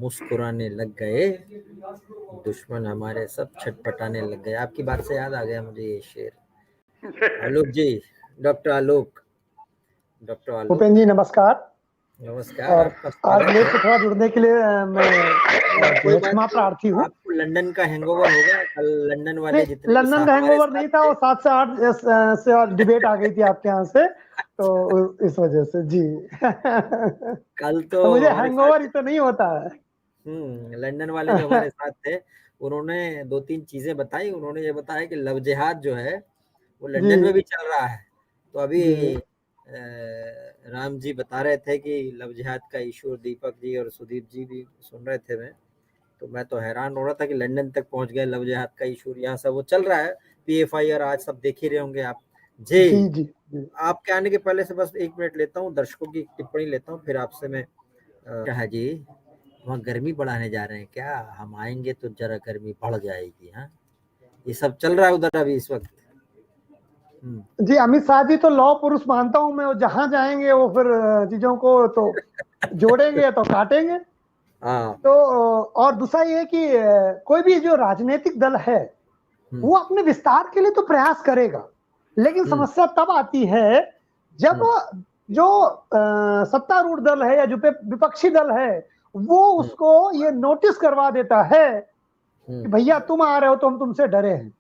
मुस्कुराने लग गए, दुश्मन हमारे सब छटपटाने लग गए। आपकी बात से याद आ गया मुझे ये शेर। आलोक जी, डॉक्टर आलोक भूपेन जी नमस्कार। नमस्कार, और आपका आज स्वागत लेट है। से थोड़ा जुड़ने के लिए मैं क्षमा प्रार्थी हूँ। आपको लंदन का हैंगओवर हो गया कल। लंदन वाले जितने भी लंदन का हमारे हैंगओवर साथ नहीं था, वो 7 से 8 से और डिबेट आ गई थी आपके यहाँ से, तो इस वजह से जी कल तो मुझे हमारे हैंगओवर साथ इतना नहीं होता है। लंदन वाले जो हमारे साथ थे, उन्होंने 2-3 चीजें बताई। उन्होंने ये बताया कि लव जिहाद जो है वो जी लंदन में भी चल रहा है। तो अभी जी राम जी बता रहे थे कि लव जिहाद का इशू, दीपक जी और सुदीप जी भी सुन रहे थे। मैं तो हैरान हो रहा था कि लंदन तक पहुंच गए लव जिहाद का इशू। यहाँ सब वो चल रहा है, PFI और आज सब देख ही रहे होंगे आप जी। जी जी जी। आपके आने के पहले से बस 1 मिनट लेता हूँ, दर्शकों की टिप्पणी लेता हूँ, फिर आपसे मैं कहा जी वहाँ गर्मी बढ़ाने जा रहे हैं क्या? हम आएंगे तो जरा गर्मी बढ़ जाएगी। हाँ, ये सब चल रहा है उधर अभी इस वक्त। जी अमित शाह जी तो लौ पुरुष मानता हूँ मैं, वो जहां जाएंगे वो फिर चीजों को तो जोड़ेंगे तो काटेंगे। हाँ, तो और दूसरा ये कि कोई भी जो राजनीतिक दल है वो अपने विस्तार के लिए तो प्रयास करेगा, लेकिन समस्या तब आती है जब जो सत्तारूढ़ दल है या जो विपक्षी दल है वो उसको ये नोटिस करवा देता है कि भैया तुम आ रहे हो तो हम तुमसे डरे हैं।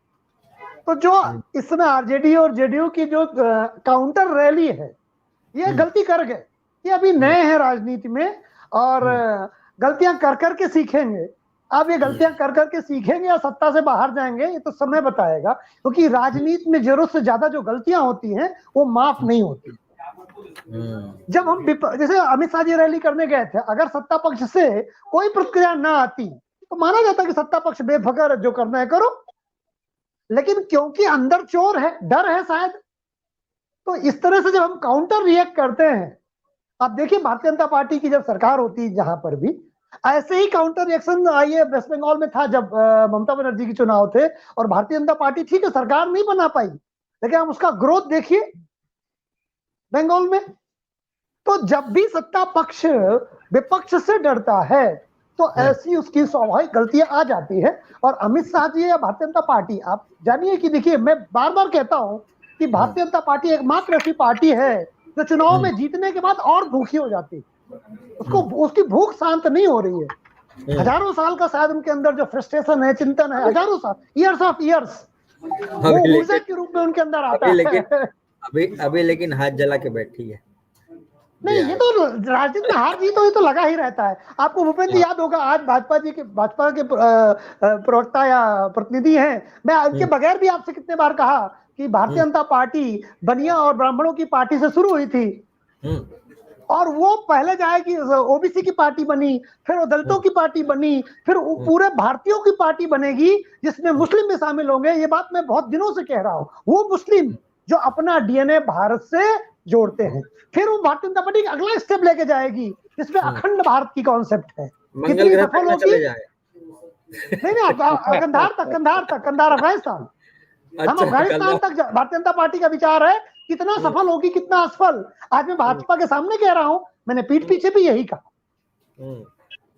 तो जो इसमें आरजेडी और जेडीयू की जो काउंटर रैली है, ये गलती कर गए। ये अभी नए हैं राजनीति में और गलतियां कर करके सीखेंगे। अब ये गलतियां कर करके सीखेंगे या सत्ता से बाहर जाएंगे, ये तो समय बताएगा, क्योंकि राजनीति में जरूरत से ज्यादा जो गलतियां होती हैं वो माफ नहीं होती। जब हम जैसे अमित शाह जी रैली करने गए थे, अगर सत्ता पक्ष से कोई प्रतिक्रिया ना आती तो माना जाता कि सत्ता पक्ष बेफिक्र जो करना है करो, लेकिन क्योंकि अंदर चोर है, डर है शायद, तो इस तरह से जब हम काउंटर रिएक्ट करते हैं, आप देखिए भारतीय जनता पार्टी की जब सरकार होती है जहां पर भी ऐसे ही काउंटर रिएक्शन आइए वेस्ट बंगाल में था जब ममता बनर्जी के चुनाव थे और भारतीय जनता पार्टी ठीक है सरकार नहीं बना पाई, लेकिन आप उसका ग्रोथ देखिए बंगाल में। तो जब भी सत्ता पक्ष विपक्ष से डरता है तो ऐसी उसकी स्वाभाविक गलतियां आ जाती है। और अमित शाह जी या भारतीय जनता पार्टी, आप जानिए कि देखिए मैं बार बार कहता हूं कि भारतीय जनता पार्टी एकमात्र ऐसी पार्टी है जो चुनाव में जीतने के बाद और भूखी हो जाती है। उसको उसकी भूख शांत नहीं हो रही है। हजारों साल का शायद उनके अंदर जो फ्रस्ट्रेशन है, चिंतन है, हजारों साल, ईयर्स ऑफ ईयर्स, वो ऊर्जा के रूप में उनके अंदर आता है। अभी लेकिन हाथ जला के बैठी है। नहीं, ये तो राजनीति में हार जीत तो ये तो लगा ही रहता है। आपको भूपेंद्र जी याद होगा, आज भाजपा के प्रवक्ता या प्रतिनिधि हैं, मैं उनके बगैर भी आपसे कितने बार कहा कि भारतीय जनता पार्टी बनिया और ब्राह्मणों की पार्टी से शुरू हुई थी और वो पहले जाएगी ओबीसी की पार्टी बनी, फिर वो दलितों की पार्टी बनी, फिर पूरे भारतीयों की पार्टी बनेगी जिसमें मुस्लिम भी शामिल होंगे। ये बात मैं बहुत दिनों से कह रहा हूं। वो मुस्लिम जो अपना डीएनए भारत से जोड़ते हैं, फिर वो भारतीय जनता पार्टी अगला स्टेप लेके जाएगी जिसमें अखंड भारत की कॉन्सेप्ट है। कितनी सफल होगी? नहीं, कंधार तक, कंधार अफगानिस्तान, हम अफगानिस्तान तक भारतीय जनता पार्टी का विचार है। कितना सफल होगी कितना असफल, आज मैं भाजपा के सामने कह रहा हूं, मैंने पीठ पीछे भी यही कहा।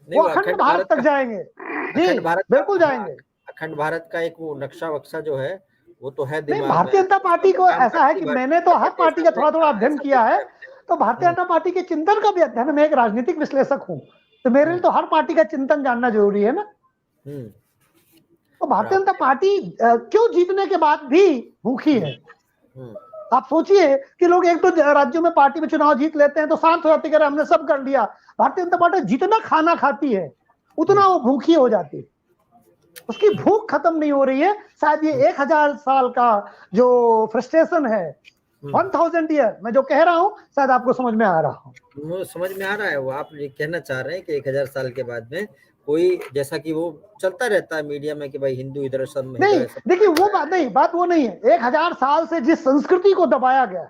वो अखंड भारत तक जाएंगे जी, बिल्कुल जाएंगे। अखंड भारत का एक वो नक्शा वक्शा जो है वो तो है नहीं, भारतीय जनता पार्टी को ऐसा है कि मैंने तो हर पार्टी का थोड़ा थोड़ा अध्ययन किया है, तो भारतीय जनता पार्टी के चिंतन का भी अध्ययन, मैं एक राजनीतिक विश्लेषक हूं तो मेरे लिए तो हर पार्टी का चिंतन जानना जरूरी है ना। तो भारतीय जनता पार्टी क्यों जीतने के बाद भी भूखी है? आप सोचिए कि लोग एक दो राज्यों में पार्टी में चुनाव जीत लेते हैं तो शांत हो जाते हैं, हमने सब कर लिया। भारतीय जनता पार्टी जितना खाना खाती है उतना वो भूखी हो जाती है, उसकी भूख खत्म नहीं हो रही है। शायद ये 1000 साल का जो फ्रस्ट्रेशन है, 1000 ईयर मैं जो कह रहा हूं, शायद आपको समझ में आ रहा हूं। वो समझ में आ रहा है। वो आप ये कहना चाह रहे हैं कि 1000 साल के बाद में कोई, जैसा कि वो चलता रहता है मीडिया में कि भाई हिंदू इधर सब नहीं, देखिए वो बात नहीं, बात वो नहीं है। 1000 साल से जिस संस्कृति को दबाया गया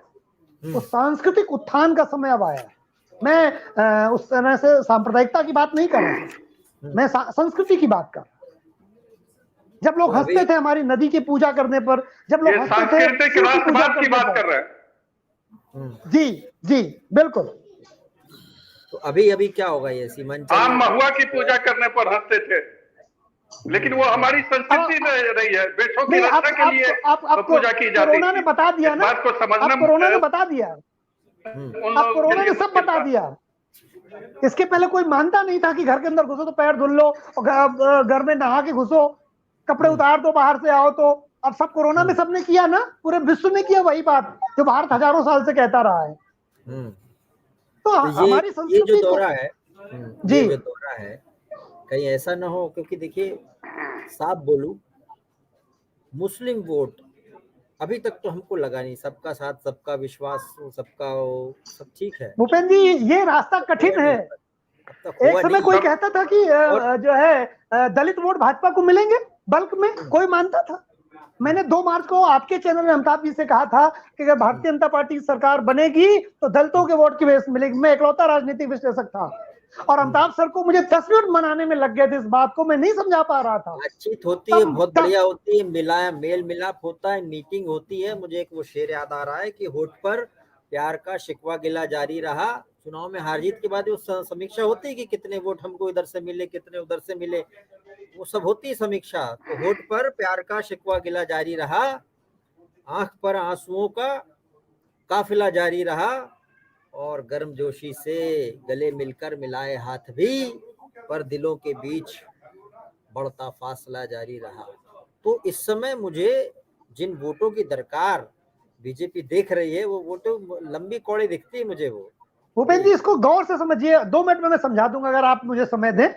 उस सांस्कृतिक उत्थान का समय अब आया है। मैं उस तरह से सांप्रदायिकता की बात नहीं कर रहा, मैं संस्कृति की बात कर रहा। जब लोग हंसते थे हमारी नदी की पूजा करने पर, जब लोग हंसते थे राष्ट्रवाद की बात कर रहे हैं जी जी बिल्कुल। तो अभी क्या होगा ये सीमांचल? हम महुआ की पूजा करने पर हंसते थे, लेकिन वो हमारी संस्कृति रही है। वृक्षों की रक्षा के लिए तो पूजा की जाती कोरोना ने थी। बता दिया इस ना, बात को समझना अब कोरोना ने बता दिया, उन अब लोगों के कोरोना लिए ने सब मुश्किल बता था। दिया। इसके पहले कोई मानता नहीं था कि घर के अंदर घुसो तो पैर धुल लो, और घर में नहा के घुसो, कपड़े उतार दो बाहर से आओ। तो अब सब कोरोना में सबने किया ना, पूरे विश्व ने किया वही बात जो भारत हजारों साल से कहता रहा है। तो हमारी ये जो संस्कृति दौरा है, जी, ये जो दौरा है, कहीं ऐसा ना हो, क्योंकि देखिए साफ बोलूं, मुस्लिम वोट अभी तक तो हमको लगा नहीं, सबका साथ सबका विश्वास सबका सब ठीक है। भूपेंद्र जी ये रास्ता कठिन है। एक समय कोई कहता था कि जो है दलित वोट भाजपा को मिलेंगे बल्क में, कोई मानता था। मैंने 2 मार्च को आपके चैनल में अमिताभ जी से कहा था कि अगर भारतीय जनता पार्टी की सरकार बनेगी तो दलितों के वोट की बेस मिलेगी। मैं इकलौता राजनीतिक विश्लेषक था और अमिताभ सर को मुझे 10 मिनट मनाने में लग गए थे इस बात को, मैं नहीं समझा पा रहा था। बातचीत होती है, बहुत बढ़िया होती है, मेल मिलाप होता है, मीटिंग होती है। मुझे एक वो शेर याद आ रहा है कि होठ पर प्यार का शिकवा गिला जारी रहा। चुनाव में हार जीत के बाद वो समीक्षा होती है कि कितने वोट हमको इधर से मिले, कितने उधर से मिले, वो सब होती है समीक्षा। तो होठ पर प्यार का शिकवा गिला जारी रहा, आंख पर आंसुओं का काफिला जारी रहा, और गर्मजोशी से गले मिलकर मिलाए हाथ भी, पर दिलों के बीच बढ़ता फासला जारी रहा। तो इस समय मुझे जिन वोटों की दरकार बीजेपी देख रही है, वो वोटों लंबी कौड़ी दिखती है मुझे। वो भूपेंद्र जी इसको गौर से समझिए, 2 मिनट में मैं समझा दूंगा अगर आप मुझे समय दें।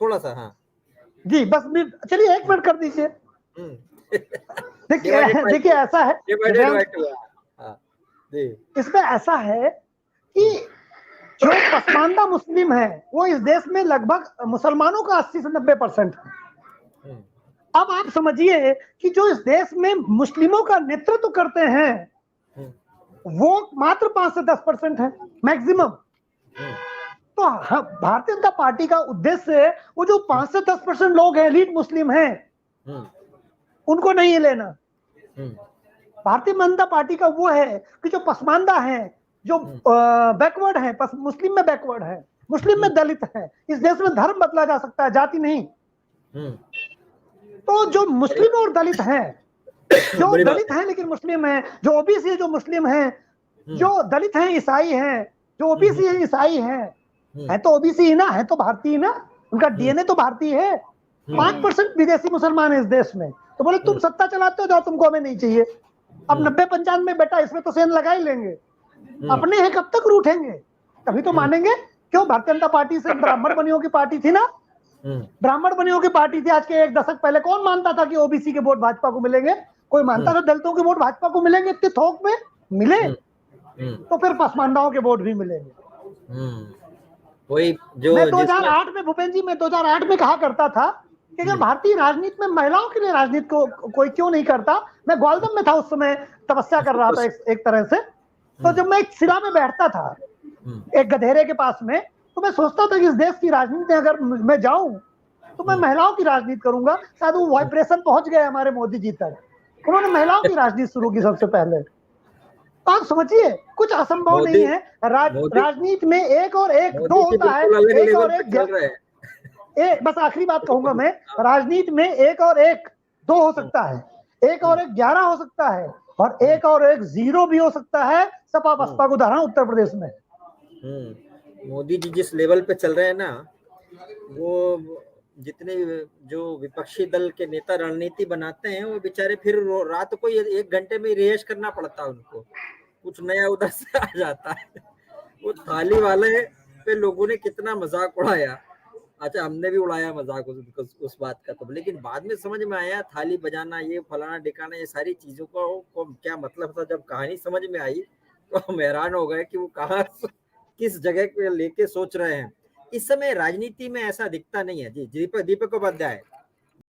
थोड़ा सा, हाँ जी बस चलिए 1 मिनट कर दीजिए। देखिए ऐसा है इसमें, ऐसा है कि जो पसमानदा मुस्लिम है वो इस देश में लगभग मुसलमानों का 80 से 90% है। अब आप समझिए कि जो इस देश में मुस्लिमों का नेतृत्व करते हैं वो मात्र 5 से 10% है मैक्सिमम। तो भारतीय जनता पार्टी का उद्देश्य वो जो 5 से 10% लोग हैं, एलीट मुस्लिम हैं, उनको नहीं लेना। भारतीय जनता पार्टी का वो है कि जो पसमानदा है, जो बैकवर्ड है, मुस्लिम में बैकवर्ड है, मुस्लिम में दलित है। इस देश में धर्म बदला जा सकता है, जाति नहीं। तो जो मुस्लिम और दलित हैं, जो दलित हैं लेकिन मुस्लिम हैं, जो ओबीसी है जो मुस्लिम हैं, जो दलित हैं ईसाई हैं, जो ओबीसी है ईसाई हैं, है तो ओबीसी ही ना, है तो भारतीय ना, उनका डीएनए तो भारतीय है। 5% विदेशी मुसलमान है इस देश में। तो बोले तुम सत्ता चलाते हो, जाओ, तुमको हमें नहीं चाहिए। अब 90-95 बेटा इसमें तो सेन लगा ही लेंगे। अपने हैं कब तक रूठेंगे, तभी तो मानेंगे। क्यों? भारतीय जनता पार्टी से ब्राह्मण बनियों की पार्टी थी ना, ब्राह्मण बनियों की पार्टी थी। आज के 1 दशक पहले कौन मानता था कि ओबीसी के वोट भाजपा को मिलेंगे? कोई मानता था दलितों के वोट भाजपा को मिलेंगे? इतने थोक में मिले तो फिर पसमानदाओं के वोट भी मिलेंगे। वही जो मैं 2008 में, भूपेंद्र जी, मैं 2008 में कहा करता था कि अगर भारतीय राजनीति में महिलाओं के लिए राजनीति को कोई क्यों नहीं करता। मैं ग्वालदम में था उस समय, तपस्या कर रहा था एक तरह से। तो जब मैं एक शिला में बैठता था एक गधेरे के पास में, तो मैं सोचता था कि इस देश की राजनीति अगर मैं जाऊं तो मैं महिलाओं की राजनीति करूंगा। शायद वो वाइब्रेशन पहुंच गए हमारे मोदी जी तक, उन्होंने महिलाओं की राजनीति शुरू की सबसे पहले। आप समझिए कुछ असंभव नहीं है। राजनीति में एक और एक दो होता है, एक और एक बस आखिरी बात कहूंगा मैं, राजनीति में एक और एक 2 हो सकता है, एक और एक 11 हो सकता है, और एक और एक 0 भी हो सकता है। सपा बसपा को उदाहरण उत्तर प्रदेश में। मोदी जी जिस लेवल पे चल रहे हैं ना, वो जितने जो विपक्षी दल के नेता रणनीति बनाते हैं, वो बेचारे फिर रात को 1 घंटे में रिहेश करना पड़ता है उनको, कुछ नया उधर से आ जाता है। वो थाली वाले पे लोगों ने कितना मजाक उड़ाया। अच्छा, हमने भी उड़ाया मजाक उस बात का, तो लेकिन बाद में समझ में आया थाली बजाना, ये फलाना ढिकाना, ये सारी चीजों को क्या मतलब था। जब कहानी समझ में आई तो हम हैरान हो गए कि वो कहाँ किस जगह पे लेके सोच रहे हैं। इस समय राजनीति में ऐसा दिखता नहीं है। जी दीपक उपाध्याय।